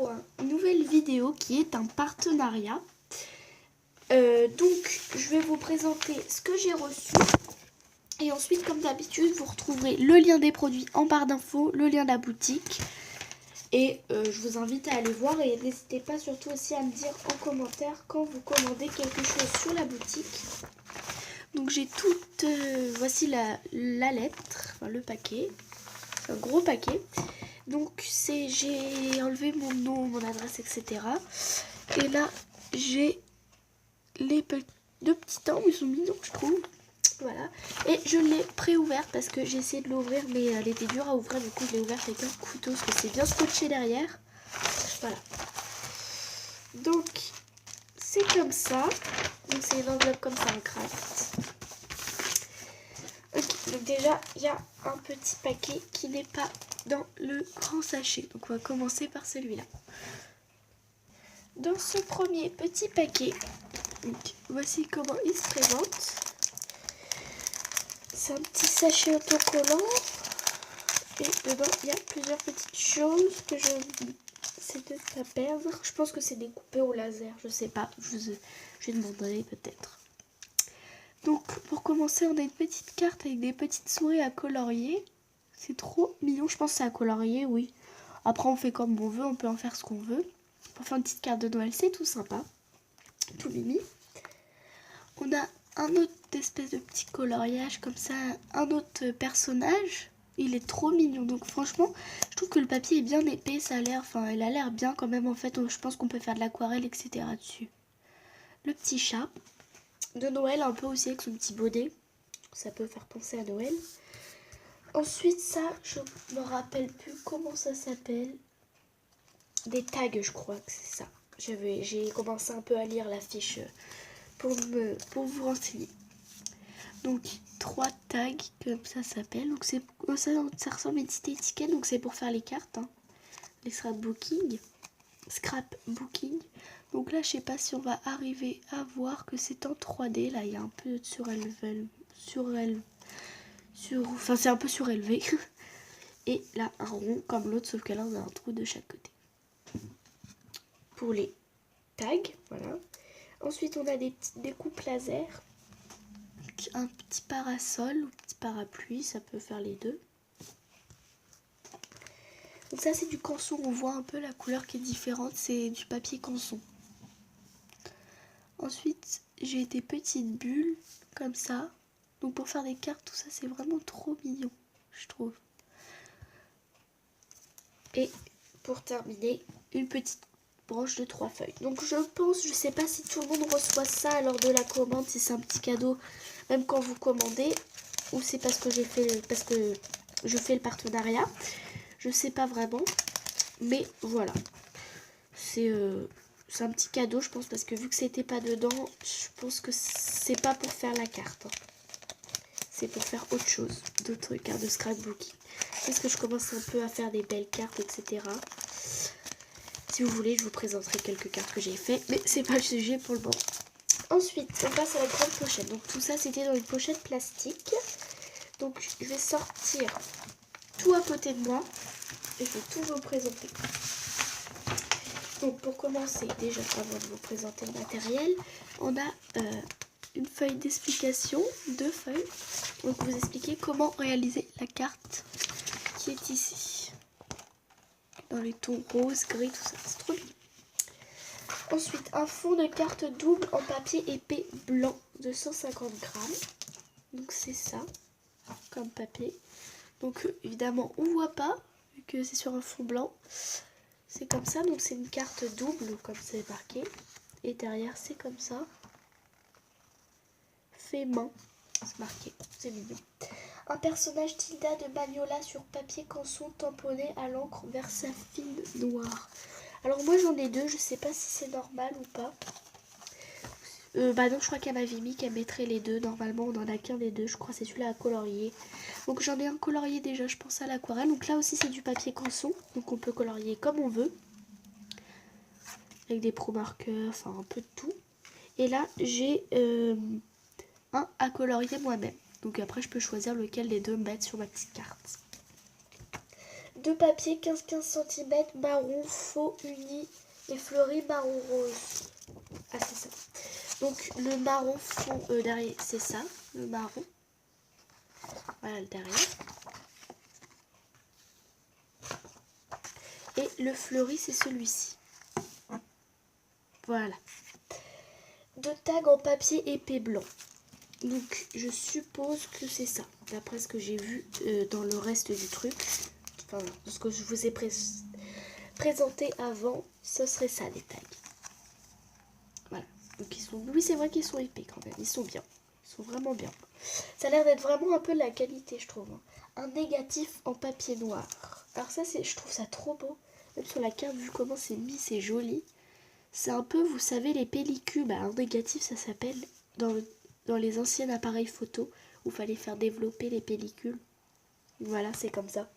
pour une nouvelle vidéo qui est un partenariat. Donc je vais vous présenter ce que j'ai reçu. Et ensuite, comme d'habitude, vous retrouverez le lien des produits en barre d'infos, le lien de la boutique. Et je vous invite à aller voir et n'hésitez pas surtout aussi à me dire en commentaire quand vous commandez quelque chose sur la boutique. Donc j'ai toute, voici la lettre, enfin, le paquet, un gros paquet. Donc j'ai enlevé mon nom, mon adresse, etc. Et là j'ai les deux petits temps, ils sont mignons je trouve. Voilà. Et je l'ai pré-ouverte parce que j'ai essayé de l'ouvrir mais elle était dure à ouvrir. Du coup je l'ai ouverte avec un couteau parce que c'est bien scotché derrière. Voilà. Donc c'est comme ça. Donc c'est une enveloppe comme ça en craft. Ok, donc déjà il y a un petit paquet qui n'est pas dans le grand sachet. Donc on va commencer par celui-là. Dans ce premier petit paquet, donc, voici comment il se présente. C'est un petit sachet autocollant et dedans il y a plusieurs petites choses que je sais de pas perdre. Je pense que c'est découpé au laser, je sais pas, je demanderai peut-être. Donc pour commencer on a une petite carte avec des petites souris à colorier. C'est trop mignon, je pense que c'est à colorier, oui. Après on fait comme on veut, on peut en faire ce qu'on veut. Pour faire une petite carte de Noël, c'est tout sympa, tout mimi. On a un autre espèce de petit coloriage comme ça, un autre personnage. Il est trop mignon, donc franchement, je trouve que le papier est bien épais, ça a l'air, enfin, il a l'air bien quand même en fait. Je pense qu'on peut faire de l'aquarelle, etc. dessus. Le petit chat de Noël, un peu aussi avec son petit bonnet, ça peut faire penser à Noël. Ensuite, ça, je me rappelle plus comment ça s'appelle. Des tags, je crois que c'est ça. J'ai commencé un peu à lire la fiche pour vous renseigner. Donc 3 tags comme ça s'appelle. Donc ça ressemble à une petite étiquette. Donc c'est pour faire les cartes, hein. Les scrapbooking. Donc là je sais pas si on va arriver à voir que c'est en 3D. Là il y a un peu de enfin c'est un peu surélevé. Et là un rond comme l'autre, sauf que là on a un trou de chaque côté. Pour les tags, voilà. Ensuite on a des petites découpes laser. Un petit parasol ou petit parapluie, ça peut faire les deux. Donc ça c'est du canson, on voit un peu la couleur qui est différente, c'est du papier canson. Ensuite j'ai des petites bulles comme ça. Donc pour faire des cartes, tout ça c'est vraiment trop mignon, je trouve. Et pour terminer, une petite branche de 3 feuilles. Donc je sais pas si tout le monde reçoit ça lors de la commande, si c'est un petit cadeau même quand vous commandez, ou c'est parce que je fais le partenariat. Je sais pas vraiment, mais voilà. C'est un petit cadeau, je pense, parce que vu que c'était pas dedans, je pense que c'est pas pour faire la carte, hein. C'est pour faire autre chose, d'autres cartes de scrapbooking. Parce que je commence un peu à faire des belles cartes, etc. Si vous voulez, je vous présenterai quelques cartes que j'ai fait, mais c'est pas le sujet pour le moment. Ensuite, on passe à la grande pochette. Donc tout ça, c'était dans une pochette plastique. Donc je vais sortir tout à côté de moi et je vais tout vous présenter. Donc pour commencer, déjà avant de vous présenter le matériel, on a une feuille d'explication, 2 feuilles. Donc vous expliquer comment réaliser la carte qui est ici. Dans les tons rose, gris, tout ça, c'est trop bien. Ensuite, un fond de carte double en papier épais blanc de 150 grammes. Donc c'est ça, comme papier. Donc évidemment, on voit pas, vu que c'est sur un fond blanc. C'est comme ça, donc c'est une carte double, comme c'est marqué. Et derrière, c'est comme ça. Fait main, c'est marqué, c'est mignon. Un personnage Tilda de Magnolia sur papier canson tamponné à l'encre Versafine noire. Alors moi j'en ai 2, je sais pas si c'est normal ou pas. Bah non, je crois qu'elle m'avait mis qu'elle mettrait les 2. Normalement on en a qu'un des 2, je crois c'est celui-là à colorier. Donc j'en ai un colorié déjà, je pense à l'aquarelle. Donc là aussi c'est du papier canson, donc on peut colorier comme on veut. Avec des pro marqueurs, enfin un peu de tout. Et là j'ai un à colorier moi-même. Donc après je peux choisir lequel des deux mettre sur ma petite carte. 2 papiers 15-15 cm, marron, faux, uni et fleuri marron rose. Ah, c'est ça. Donc le marron fond derrière, c'est ça, le marron. Voilà le derrière. Et le fleuri, c'est celui-ci. Voilà. 2 tags en papier épais blanc. Donc je suppose que c'est ça, d'après ce que j'ai vu dans le reste du truc. Enfin, ce que je vous ai présenté avant, ce serait ça les tags. Voilà. Donc ils sont, oui, c'est vrai qu'ils sont épais quand même, ils sont bien. Ils sont vraiment bien. Ça a l'air d'être vraiment un peu de la qualité, je trouve. Un négatif en papier noir. Alors ça, je trouve ça trop beau. Même sur la carte, vu comment c'est mis, c'est joli. C'est un peu, vous savez, les pellicules. Bah, un négatif, ça s'appelle dans les anciens appareils photo où il fallait faire développer les pellicules. Voilà, c'est comme ça.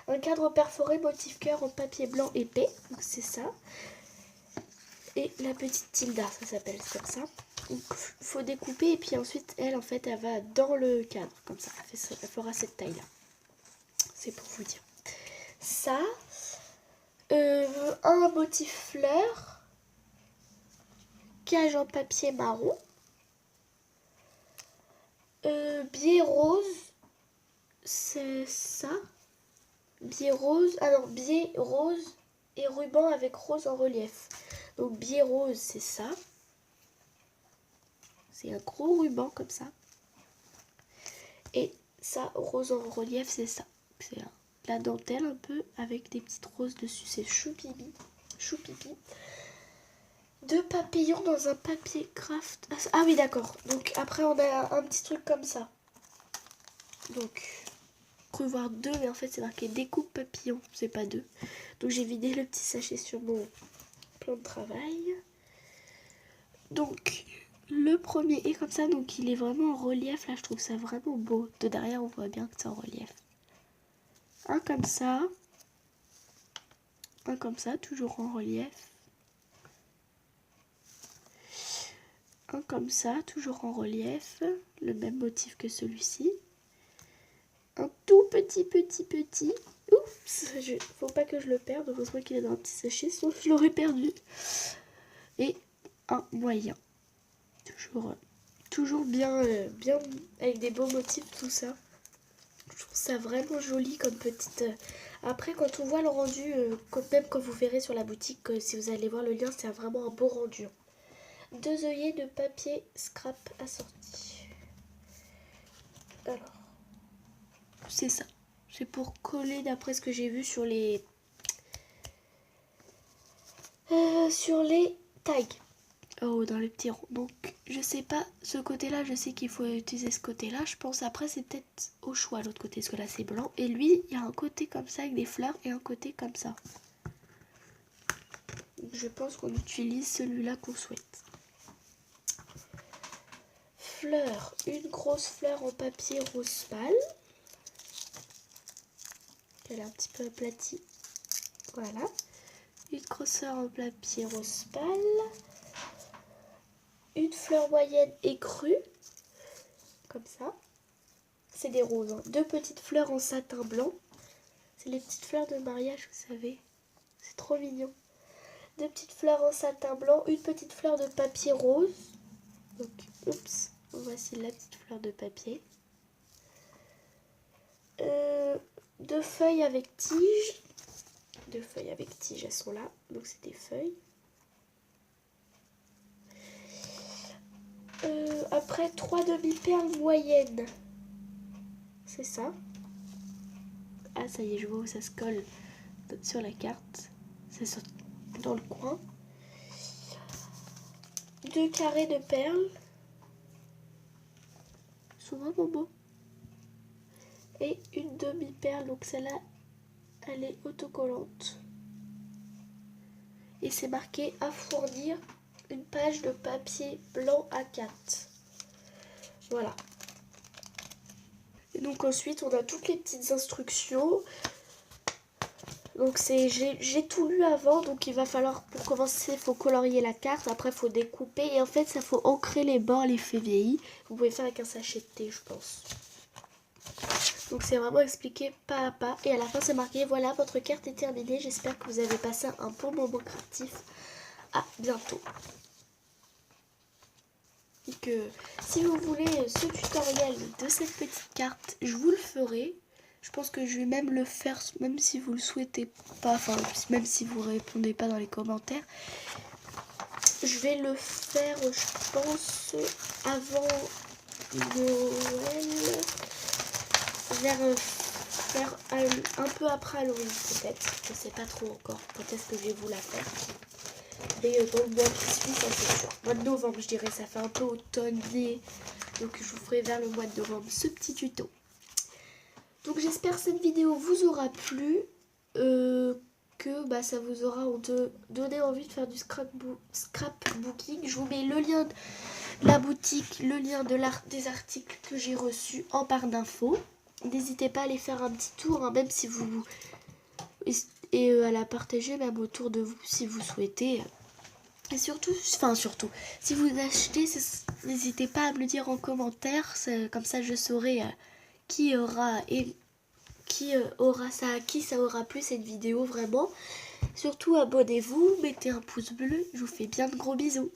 Un cadre perforé motif cœur en papier blanc épais. Donc c'est ça. Et la petite tilda, ça s'appelle comme ça. Donc il faut découper et puis ensuite elle, en fait, elle va dans le cadre. Comme ça, elle fera cette taille-là. C'est pour vous dire. Ça, un motif fleur, cage en papier marron, biais rose, c'est ça, biais rose, alors biais rose et ruban avec rose en relief. Donc biais rose, c'est ça, c'est un gros ruban comme ça, et ça, rose en relief, c'est ça, c'est la dentelle un peu avec des petites roses dessus, c'est chou pipi. 2 papillons dans un papier craft. Ah oui, d'accord. Donc après on a un petit truc comme ça. Donc cru voir 2, mais en fait c'est marqué découpe papillon, c'est pas 2. Donc j'ai vidé le petit sachet sur mon plan de travail. Donc le premier est comme ça, donc il est vraiment en relief. Là je trouve ça vraiment beau. De derrière on voit bien que c'est en relief. Un comme ça. Un comme ça, toujours en relief. Un comme ça, toujours en relief, le même motif que celui-ci. Un tout petit. Oups, faut pas que je le perde, heureusement qu'il est dans un petit sachet, sinon je l'aurais perdu. Et un moyen. Toujours bien avec des beaux motifs, tout ça. Je trouve ça vraiment joli comme petite... Après, quand on voit le rendu, même quand vous verrez sur la boutique, si vous allez voir le lien, c'est vraiment un beau rendu. 2 œillets de papier scrap assortis. Alors, c'est ça. C'est pour coller d'après ce que j'ai vu sur les tags. Oh, dans les petits ronds. Donc, je sais pas, ce côté-là, je sais qu'il faut utiliser ce côté-là. Je pense après, c'est peut-être au choix l'autre côté, parce que là, c'est blanc. Et lui, il y a un côté comme ça avec des fleurs et un côté comme ça. Donc, je pense qu'on utilise celui-là qu'on souhaite. Fleur, une grosse fleur en papier rose pâle. Elle est un petit peu aplatie. Voilà. Une grosseur en papier rose pâle. Une fleur moyenne et crue. Comme ça. C'est des roses. Hein. 2 petites fleurs en satin blanc. C'est les petites fleurs de mariage, vous savez. C'est trop mignon. 2 petites fleurs en satin blanc. Une petite fleur de papier rose. Donc, oups. Voici la petite fleur de papier. 2 feuilles avec tige. 2 feuilles avec tige, elles sont là. Donc c'est des feuilles. Après 3 demi-perles moyennes. C'est ça. Ah ça y est, je vois où ça se colle sur la carte. C'est dans le coin. 2 carrés de perles. Ils sont vraiment beaux. Et une demi-perle, donc celle-là, elle est autocollante. Et c'est marqué à fournir une page de papier blanc A4. Voilà. Et donc ensuite, on a toutes les petites instructions. Donc j'ai tout lu avant, donc il va falloir, pour commencer, il faut colorier la carte. Après, il faut découper. Et en fait, ça faut ancrer les bords, l'effet vieilli. Vous pouvez faire avec un sachet de thé, je pense. Donc c'est vraiment expliqué pas à pas. Et à la fin c'est marqué, voilà, votre carte est terminée. J'espère que vous avez passé un bon moment créatif. À bientôt. Et que si vous voulez ce tutoriel de cette petite carte, je vous le ferai. Je pense que je vais même le faire, même si vous le souhaitez pas, enfin même si vous répondez pas dans les commentaires. Je vais le faire, je pense, avant Noël, vers un peu après Halloween peut-être. Je sais pas trop encore quand est-ce que je vais vous la faire. Mais dans le mois qui suit, ça c'est sûr. Mois de novembre, je dirais, ça fait un peu automne-né. Donc je vous ferai vers le mois de novembre ce petit tuto. Donc j'espère que cette vidéo vous aura plu. Que ça vous aura donné envie de faire du scrapbooking. Je vous mets le lien de la boutique, le lien des articles que j'ai reçus en barre d'infos. N'hésitez pas à aller faire un petit tour, hein, même si vous... Et à la partager même autour de vous si vous souhaitez. Et surtout, si vous achetez, n'hésitez pas à me le dire en commentaire. Comme ça, je saurai qui ça aura plu cette vidéo vraiment. Surtout, abonnez-vous, mettez un pouce bleu. Je vous fais bien de gros bisous.